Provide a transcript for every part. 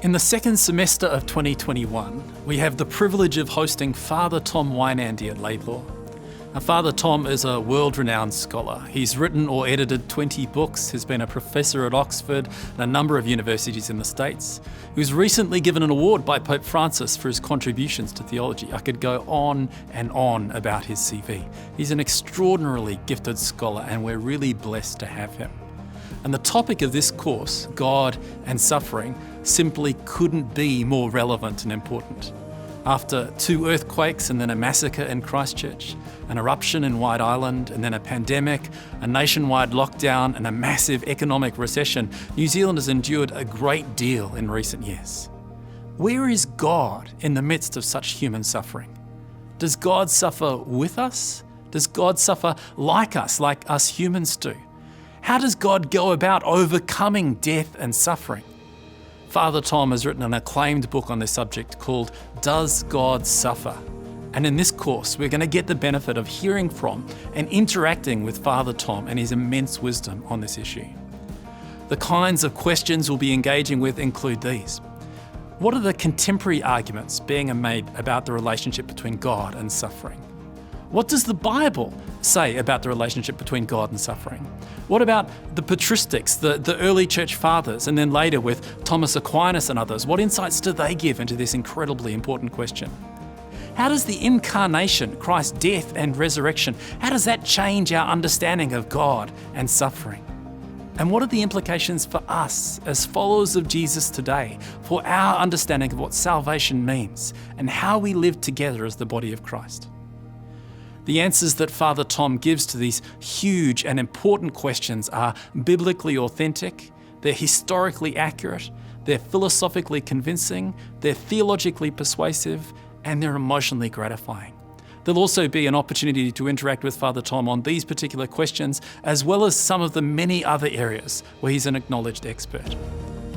In the second semester of 2021, we have the privilege of hosting Father Tom Weinandy at Laidlaw. Now, Father Tom is a world-renowned scholar. He's written or edited 20 books, has been a professor at Oxford and a number of universities in the States. He was recently given an award by Pope Francis for his contributions to theology. I could go on and on about his CV. He's an extraordinarily gifted scholar, and we're really blessed to have him. And the topic of this course, God and suffering, simply couldn't be more relevant and important. After 2 earthquakes and then a massacre in Christchurch, an eruption in White Island and then a pandemic, a nationwide lockdown and a massive economic recession, New Zealand has endured a great deal in recent years. Where is God in the midst of such human suffering? Does God suffer with us? Does God suffer like us humans do? How does God go about overcoming death and suffering? Father Tom has written an acclaimed book on this subject called Does God Suffer? And in this course, we're going to get the benefit of hearing from and interacting with Father Tom and his immense wisdom on this issue. The kinds of questions we'll be engaging with include these. What are the contemporary arguments being made about the relationship between God and suffering? What does the Bible say about the relationship between God and suffering? What about the patristics, the early church fathers, and then later with Thomas Aquinas and others? What insights do they give into this incredibly important question? How does the incarnation, Christ's death and resurrection, how does that change our understanding of God and suffering? And what are the implications for us as followers of Jesus today for our understanding of what salvation means and how we live together as the body of Christ? The answers that Father Tom gives to these huge and important questions are biblically authentic, they're historically accurate, they're philosophically convincing, they're theologically persuasive, and they're emotionally gratifying. There'll also be an opportunity to interact with Father Tom on these particular questions, as well as some of the many other areas where he's an acknowledged expert.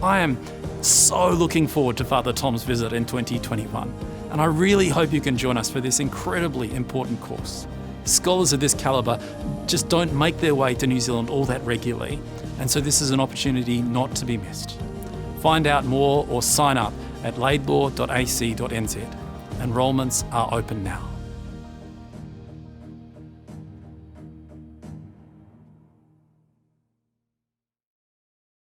I am so looking forward to Father Tom's visit in 2021. And I really hope you can join us for this incredibly important course. Scholars of this calibre just don't make their way to New Zealand all that regularly, and so this is an opportunity not to be missed. Find out more or sign up at laidlaw.ac.nz. Enrolments are open now.